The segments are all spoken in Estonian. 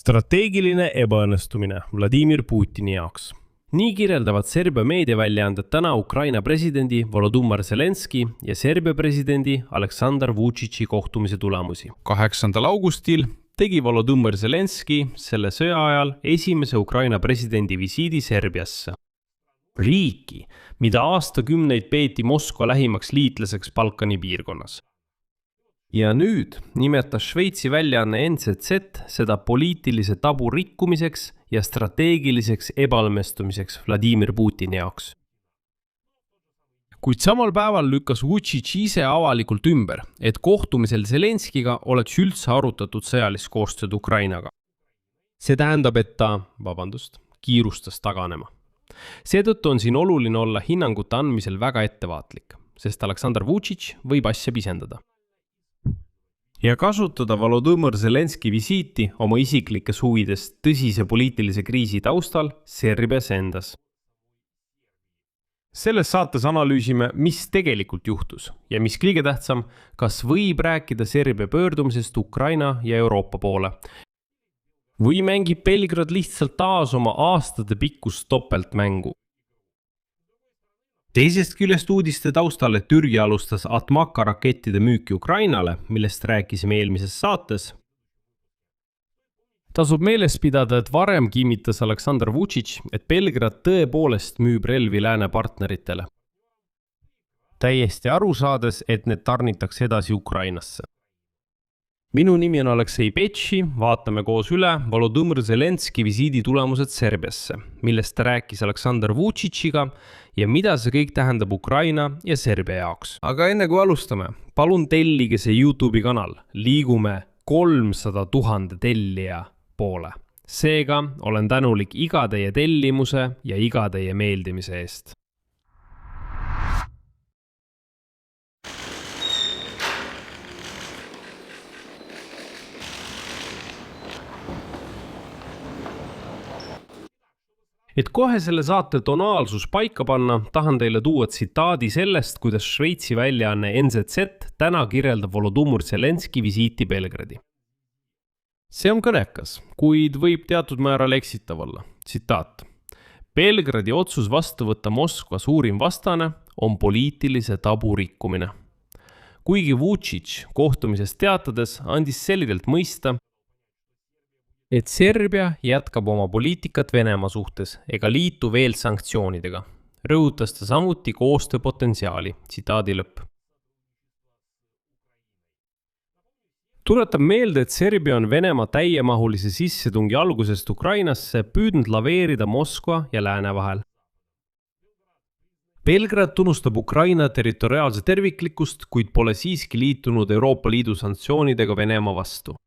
Strateegiline ebaõnnestumine Vladimir Putini jaoks. Nii kirjeldavad Serbia meediaväljaanded täna Ukraina presidendi Volodymyr Zelenski ja Serbia presidendi Aleksandr Vučići kohtumise tulemusi. 8. augustil tegi Volodymyr Zelenski selle sõja ajal esimese Ukraina presidendi visiidi Serbiasse. Riiki, mida aastakümneid peeti Moskva lähimaks liitlaseks Balkani piirkonnas. Ja nüüd nimetas Šveitsi väljaanne NZZ seda poliitilise tabu rikkumiseks ja strateegiliseks ebaõnnestumiseks Vladimir Putini jaoks. Kuid samal päeval lükkas Vučić ise avalikult ümber, et kohtumisel Zelenskiga oleks üldse arutatud sõjalist koostööd Ukrainaga. See tähendab, et ta, kiirustas taganema. Seetõttu on siin oluline olla hinnangute andmisel väga ettevaatlik, sest Aleksandr Vučić võib asja pisendada. Ja kasutada Volodymyr Zelenski visiiti oma isiklikes huvides tõsise poliitilise kriisi taustal Serbias endas. Selles saates analüüsime, mis tegelikult juhtus ja mis kõige tähtsam, kas võib rääkida Serbia pöördumisest Ukraina ja Euroopa poole. Või mängib Belgrad lihtsalt taas oma aastate pikkust topeltmängu. Teisest küljest uudiste taustal, et Türgi alustas Atmaka rakettide müüki Ukrainale, millest rääkisime eelmises saates. Tasub meeles pidada, et varem kinnitas Aleksandr Vučić, et Belgrad tõepoolest müüb relvi lääne partneritele. Täiesti aru saades, et need tarnitakse edasi Ukrainasse. Minu nimi on Aleksei Petši, vaatame koos üle Volodymyr Zelenski visiidi tulemused Serbiasse, millest ta rääkis Aleksandr Vučićiga ja mida see kõik tähendab Ukraina ja Serbia jaoks. Aga enne kui alustame, palun tellige see YouTube'i kanal, liigume 300 000 tellija poole. Seega olen tänulik iga teie tellimuse ja iga teie meeldimise eest. Et kohe selle saate tonaalsus paika panna, tahan teile tuua tsitaadi sellest, kuidas Šveitsi väljaanne NZZ täna kirjeldab Volodymyr Zelenski visiiti Belgradi. See on kõnekas, kuid võib teatud määral eksitav olla. Tsitaat. Belgradi otsus vastu võtta Moskva suurim vastane on poliitilise tabu rikkumine. Kuigi Vučić kohtumisest teatades andis selgelt mõista, et Serbia jätkab oma poliitikat Venemaa suhtes ega liitu veel sanktsioonidega. Rõhutas ta samuti koostööpotentsiaali. Tsitaadi lõpp. Tuletab meelde, et Serbia on Venemaa täiemahulise sissetungi algusest Ukrainasse püüdnud laveerida Moskva ja lääne vahel. Belgrad tunnustab Ukraina territoriaalse terviklikkust, kuid pole siiski liitunud Euroopa Liidu sanktsioonidega Venemaa vastu.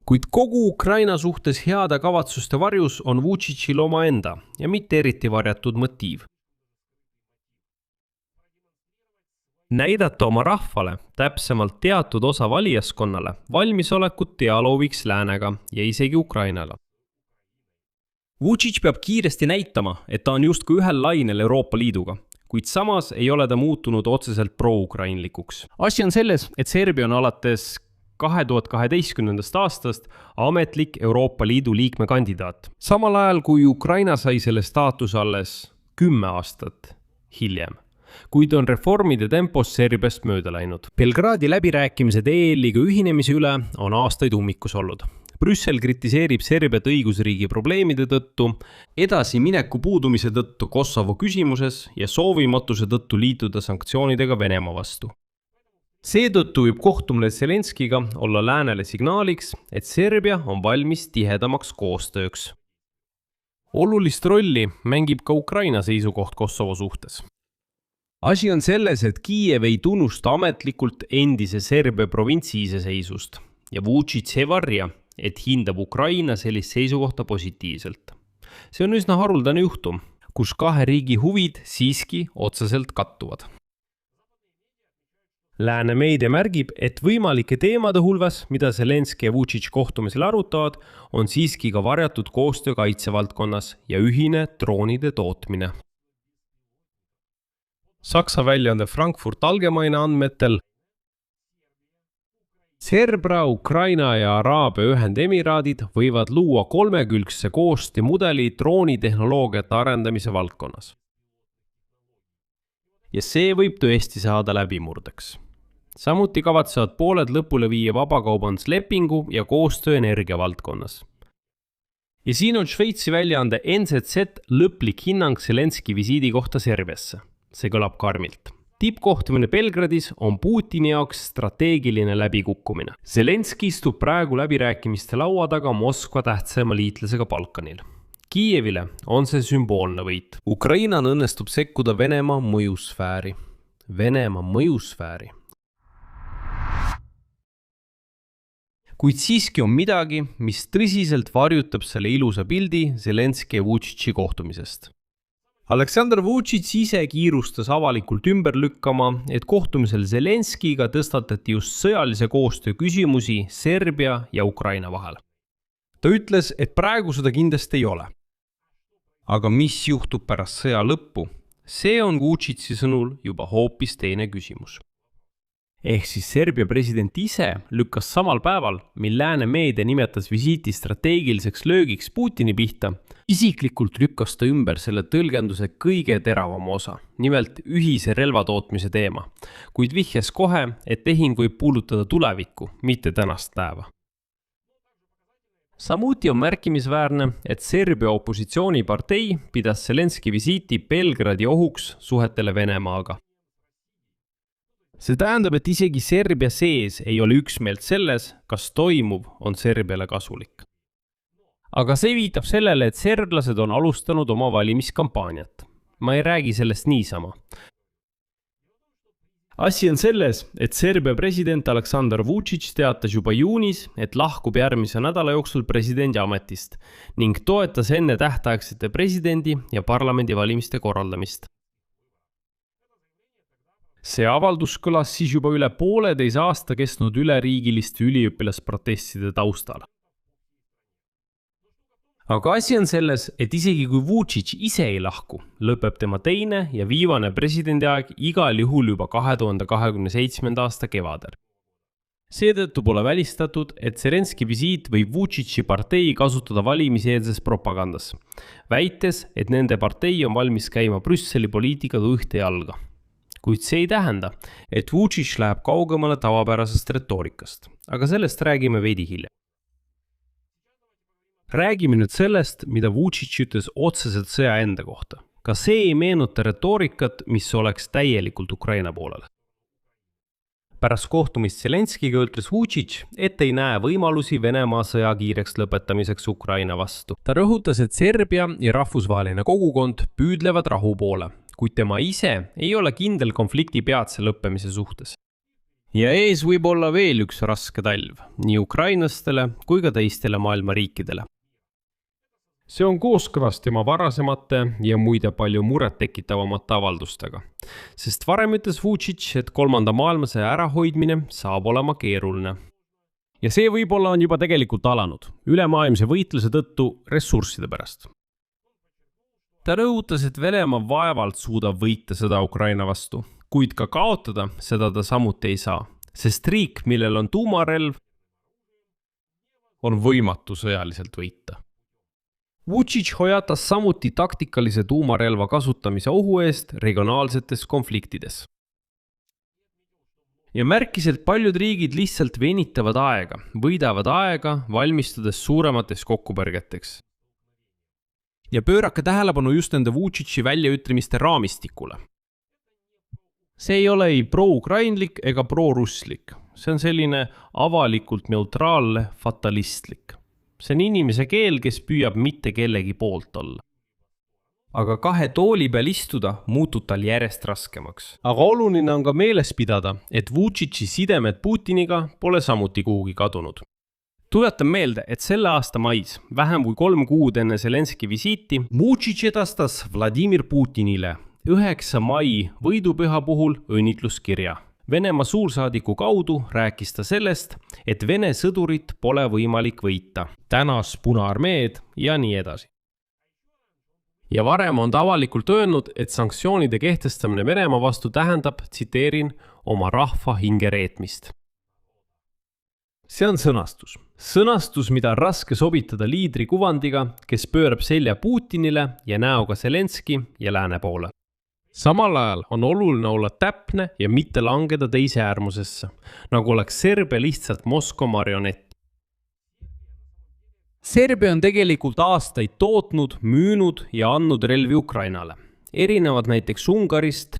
Kuid kogu Ukraina suhtes heade kavatsuste varjus on Vučićil oma enda ja mitte eriti varjatud motiiv. Näidata oma rahvale, täpsemalt teatud osa valijaskonnale, valmisolekut dialoogiks läänega ja isegi Ukrainale. Vučić peab kiiresti näitama, et ta on justkui ühel lainel Euroopa Liiduga, kuid samas ei ole ta muutunud otseselt pro-ukrainlikuks. Asi on selles, et Serbia on alates 2012. aastast ametlik Euroopa Liidu liikme kandidaat. Samal ajal kui Ukraina sai selle staatus alles 10 aastat hiljem, kuid on reformide tempos Serbiast mööda läinud. Belgradi läbirääkimised EL-iga ühinemise üle on aastaid ummikus olnud. Brüssel kritiseerib Serbiat õigusriigi probleemide tõttu, edasi mineku puudumise tõttu Kosovo küsimuses ja soovimatuse tõttu liituda sanktsioonidega Venemaa vastu. Seetõttu võib kohtumine Zelenskiga olla läänele signaaliks, et Serbia on valmis tihedamaks koostööks. Olulist rolli mängib ka Ukraina seisukoht Kosovo suhtes. Asi on selles, et Kiiev ei tunnusta ametlikult endise Serbia provintsi iseseisvust ja Vučić ei varja, et hindab Ukraina sellist seisukohta positiivselt. See on üsna haruldane juhtum, kus kahe riigi huvid siiski otseselt kattuvad. Lääne meedia märgib, et võimalike teemade hulgas, mida Zelenski ja Vučić kohtumisel arutavad, on siiski ka varjatud koostöö kaitsevaldkonnas ja ühine droonide tootmine. Saksa väljaande Frankfurt Allgemeine andmetel Serbia, Ukraina ja Araabia Ühendemiraadid võivad luua kolmekülgse koostöömudeli droonitehnoloogiate arendamise valdkonnas. Ja see võib tõesti saada läbimurdeks. Samuti kavatsevad pooled lõpule viia vabakaubanduslepingu ja koostöö energia valdkonnas. Ja siin on Šveitsi väljaande NZZ lõplik hinnang Zelenski visiidi kohta Serbiasse. See kõlab karmilt. Tippkohtumine Belgradis on Putini jaoks strateegiline läbikukkumine. Zelenski istub praegu läbirääkimiste laua taga Moskva tähtsama liitlasega Balkanil. Kiievile on see sümboolne võit. Ukrainal õnnestub sekkuda Venemaa mõjusfääri. Kuid siiski on midagi, mis tõsiselt varjutab selle ilusa pildi Zelenski ja Vučići kohtumisest. Aleksandr Vučić ise kiirustas avalikult ümber lükkama, et kohtumisel Zelenskiga tõstatati just sõjalise koostöö küsimusi Serbia ja Ukraina vahel. Ta ütles, et praegu seda kindlasti ei ole. Aga mis juhtub pärast sõja lõppu, see on Vučići sõnul juba hoopis teine küsimus. Ehk siis Serbia president ise lükkas samal päeval, mil lääne meedia nimetas visiiti strateegiliseks löögiks Putini pihta, isiklikult lükkas ta ümber selle tõlgenduse kõige teravama osa, nimelt ühise relvatootmise teema, kuid vihjas kohe, et tehing võib puudutada tulevikku, mitte tänast päeva. Samuti on märkimisväärne, et Serbia opositsioonipartei pidas Zelenski visiiti Belgradi ohuks suhetele Venemaaga. See tähendab, et isegi Serbia sees ei ole üksmeelt selles, kas toimuv on Serbiale kasulik. Aga see viitab sellele, et serblased on alustanud oma valimiskampaaniat. Ma ei räägi sellest niisama. Asi on selles, et Serbia president Aleksandr Vučić teatas juba juunis, et lahkub järgmise nädala jooksul presidendi ametist ning toetas enne tähtaegsete presidendi ja parlamendi valimiste korraldamist. See avaldus kõlas siis juba üle 1,5 aasta kestnud üleriigiliste üliõpilasprotestide taustal. Aga asi on selles, et isegi kui Vučić ise ei lahku, lõpeb tema teine ja viimane presidendiaeg igal juhul juba 2027. aasta kevadel. Seetõttu pole välistatud, et Zelenski visiit võib Vučići partei kasutada valimiseelses propagandas, väites, et nende partei on valmis käima Brüsseli poliitikaga ühte jalga. Kuid see ei tähenda, et Vučić läheb kaugemale tavapärasest retoorikast, aga sellest räägime veidi hiljem. Räägime nüüd sellest, mida Vučić ütles otseselt sõja enda kohta. Ka see ei meenuta retoorikat, mis oleks täielikult Ukraina poolele. Pärast kohtumist Zelenskiga ütles Vučić, et ei näe võimalusi Venemaa sõja kiireks lõpetamiseks Ukraina vastu. Ta rõhutas, et Serbia ja rahvusvaheline kogukond püüdlevad rahu poole, kuid tema ise ei ole kindel konflikti peatse lõppemise suhtes. Ja ees võib olla veel üks raske talv, nii ukrainlastele kui ka teistele maailma riikidele. See on kooskõlas tema varasemate ja muide palju muret tekitavamate avaldustega, sest varem ütles Vučić, et 3. maailmasõja ärahoidmine saab olema keeruline. Ja see võib-olla on juba tegelikult alanud, ülemaailmse võitluse tõttu ressursside pärast. Ta rõhutas, et Venemaa vaevalt suudab võita sõda Ukraina vastu, kuid ka kaotada seda ta samuti ei saa, sest riik, millel on tuumarelv, on võimatu sõjaliselt võita. Vučić hoiatas samuti taktikalise tuumarelva kasutamise ohu eest regionaalsetes konfliktides. Ja märkis, et paljud riigid lihtsalt venitavad aega, võidavad aega, valmistudes suuremateks kokkupõrgeteks. Ja pöörake tähelepanu just nende Vučići väljaütlemiste raamistikule. See ei ole ei pro-ukrainlik ega pro-russlik. See on selline avalikult neutraalne, fatalistlik. See on inimese keel, kes püüab mitte kellegi poolt olla. Aga 2 tooli peal istuda muutub tal järjest raskemaks. Aga oluline on ka meeles pidada, et Vučići sidemed Putiniga pole samuti kuhugi kadunud. Tuletan meelde, et selle aasta mais, vähem kui 3 kuud enne Zelenski visiiti, Vučić edastas Vladimir Putinile 9. mai võidupüha puhul õnnitluskirja. Venemaa suursaadiku kaudu rääkis ta sellest, et Vene sõdurit pole võimalik võita, tänas Punaarmeed ja nii edasi. Ja varem on ta avalikult öelnud, et sanktsioonide kehtestamine Venemaa vastu tähendab, tsiteerin, oma rahva hingereetmist. See on sõnastus. Sõnastus, mida on raske sobitada liidri kuvandiga, kes pöörab selja Putinile ja näoga Zelenski ja lääne poole. Samal ajal on oluline olla täpne ja mitte langeda teise äärmusesse, nagu oleks Serbia lihtsalt Moskva marionett. Serbia on tegelikult aastaid tootnud, müünud ja andnud relvi Ukrainale. Erinevad näiteks Ungarist.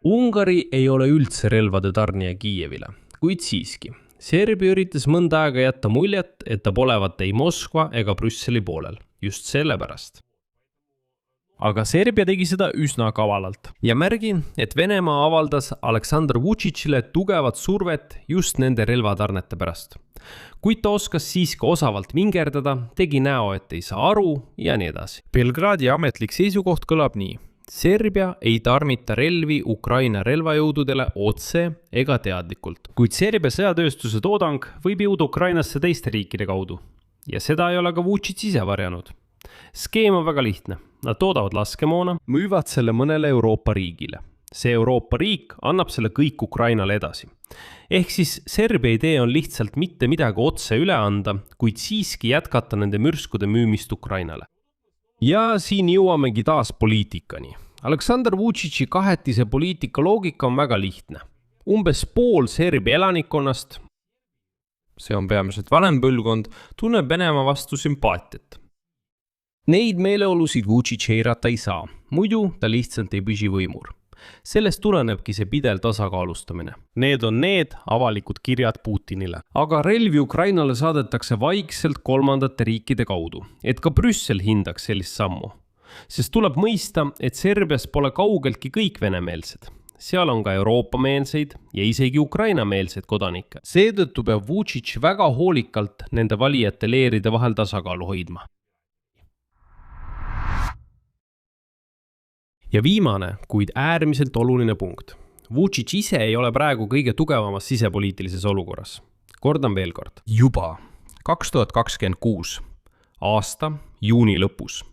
Ungari ei ole üldse relvade tarnija Kiievile. Kuid siiski, Serbia üritas mõnda aega jätta muljet, et ta polevat ei Moskva ega Brüsseli poolel, just sellepärast. Aga Serbia tegi seda üsna kavalalt. Ja märgin, et Venemaa avaldas Aleksandr Vučićile tugevat survet just nende relvatarnete pärast. Kuid ta oskas siiski osavalt vingerdada, tegi näo, et ei saa aru ja nii edasi. Belgradi ametlik seisukoht kõlab nii. Serbia ei tarnita relvi Ukraina relvajõududele otse ega teadlikult. Kuid Serbia sõjatööstuse toodang võib jõuda Ukrainasse teiste riikide kaudu. Ja seda ei ole ka Vučić ise varjanud. Skeem on väga lihtne. Nad toodavad laskemoona, müüvad selle mõnele Euroopa riigile. See Euroopa riik annab selle kõik Ukrainale edasi. Ehk siis Serbia idee on lihtsalt mitte midagi otse üle anda, kuid siiski jätkata nende mürskude müümist Ukrainale. Ja siin jõuamegi taas poliitikani. Aleksandr Vučići kahetise poliitika loogika on väga lihtne. Umbes pool Serbia elanikkonnast, see on peamiselt vanem põlvkond, tunneb Venemaa vastu sümpaatiat. Neid meeleolusid Vučić eirata ei saa, muidu ta lihtsalt ei püsi võimur. Sellest tulenebki see pidev tasakaalustamine. Need on need avalikud kirjad Putinile. Aga relvi Ukrainale saadetakse vaikselt kolmandate riikide kaudu, et ka Brüssel hindaks sellist sammu. Sest tuleb mõista, et Serbias pole kaugeltki kõik venemeelsed. Seal on ka Euroopa-meelseid ja isegi Ukraina-meelseid kodanikke. Seetõttu peab Vučić väga hoolikalt nende valijate leeride vahel tasakaalu hoidma. Ja viimane, kuid äärmiselt oluline punkt. Vučić ise ei ole praegu kõige tugevamas sisepoliitilises olukorras. Kordan veel kord. Juba 2026 aasta juuni lõpus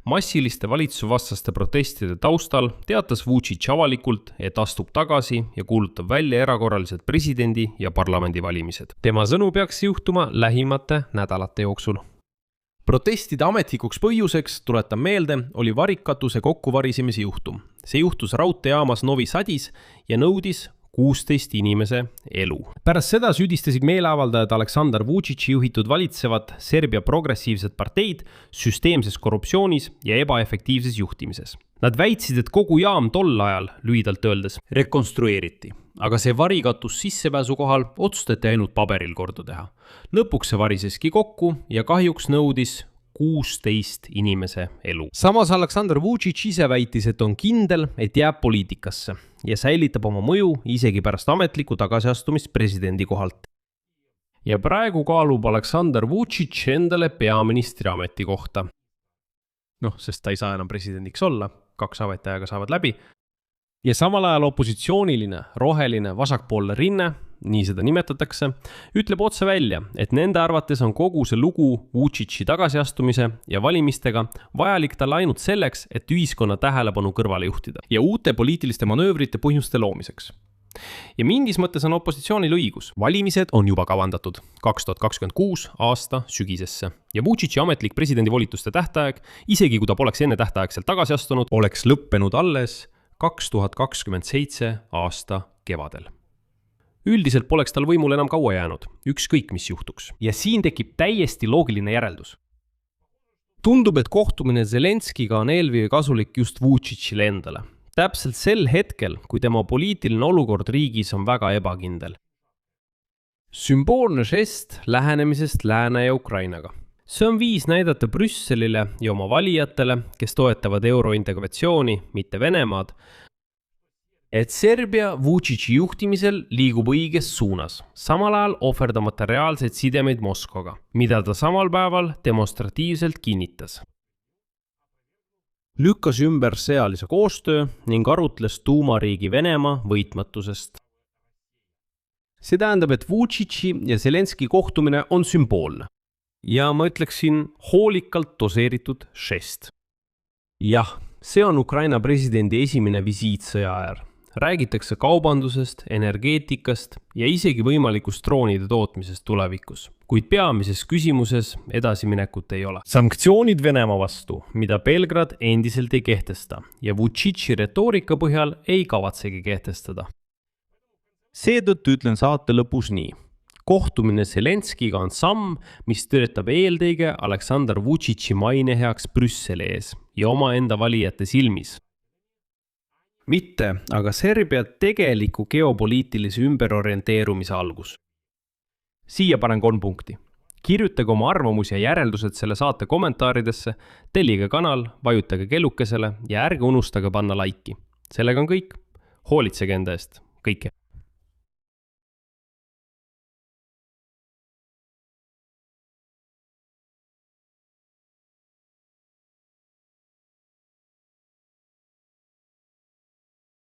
massiliste valitsusvastaste protestide taustal teatas Vučić avalikult, et astub tagasi ja kuulutab välja erakorralised presidendi ja parlamendivalimised. Tema sõnu peaks juhtuma lähimate nädalate jooksul. Protestide ametlikuks põhjuseks, tuletan meelde, oli varikatuse kokkuvarisemise juhtum. See juhtus raudteejaamas Novi Sadis ja nõudis 16 inimese elu. Pärast seda süüdistasid meeleavaldajad Aleksandr Vučići juhitud valitsevat Serbia progressiivset parteid süsteemses korruptsioonis ja ebaefektiivses juhtimises. Nad väitsid, et kogu jaam tol ajal, lühidalt öeldes, rekonstrueeriti. Aga see varikatus sissepääsu kohal otsustati ainult paberil korda teha. Lõpuks see variseski kokku ja kahjuks nõudis 16 inimese elu. Samas Aleksandr Vučić ise väitis, et on kindel, et jääb poliitikasse ja säilitab oma mõju isegi pärast ametlikku tagasiastumist presidendi kohalt. Ja praegu kaalub Aleksandr Vučić endale peaministri ametikohta. Sest ta ei saa enam presidendiks olla, 2 ametiajaga saavad läbi. Ja samal ajal opositsiooniline, roheline, vasakpoolne rinne, nii seda nimetatakse, ütleb otse välja, et nende arvates on kogu see lugu Vučići tagasiastumise ja valimistega vajalik talle ainult selleks, et ühiskonna tähelepanu kõrvale juhtida ja uute poliitiliste manöövrite põhjuste loomiseks. Ja mingis mõttes on opositsioonil õigus. Valimised on juba kavandatud 2026 aasta sügisesse ja Vučići ametlik presidendi volituste tähtaeg, isegi kui ta poleks enne tähtaegselt tagasi astunud, oleks lõppenud alles 2027 aasta kevadel. Üldiselt poleks tal võimul enam kaua jäänud, ükskõik mis juhtuks. Ja siin tekib täiesti loogiline järeldus. Tundub, et kohtumine Zelenskiga on eelkõige kasulik just Vučićile endale. Täpselt sel hetkel, kui tema poliitiline olukord riigis on väga ebakindel. Sümboolne žest lähenemisest Lääne ja Ukrainaga. See on viis näidata Brüsselile ja oma valijatele, kes toetavad eurointegratsiooni, mitte Venemaad, et Serbia Vučići juhtimisel liigub õiges suunas, samal ajal ohverdamata reaalseid sidemeid Moskvaga, mida ta samal päeval demonstratiivselt kinnitas. Lükkas ümber sõjalise koostöö ning arutles tuumariigi Venemaa võitmatusest. See tähendab, et Vučići ja Zelenski kohtumine on sümboolne. Ja ma ütleksin hoolikalt doseeritud žest. Jah, see on Ukraina presidendi esimene visiit sõja ajal. Räägitakse kaubandusest, energeetikast ja isegi võimalikust droonide tootmisest tulevikus. Kuid peamises küsimuses edasiminekut ei ole. Sanktsioonid Venemaa vastu, mida Belgrad endiselt ei kehtesta ja Vučići retoorika põhjal ei kavatsegi kehtestada. Seetõttu ütlen saate lõpus nii. Kohtumine Zelenskiga on samm, mis töötab eelteige Aleksandr Vučići maine heaks Brüsseli ees ja omaenda valijate silmis. Mitte, aga Serbia tegeliku geopoliitilise ümberorienteerumise algus. Siia panen 3 punkti. Kirjutage oma arvamus ja järeldused selle saate kommentaaridesse, tellige kanal, vajutage kellukesele ja ärge unustage panna laiki. Sellega on kõik. Hoolitsege enda eest. Kõike.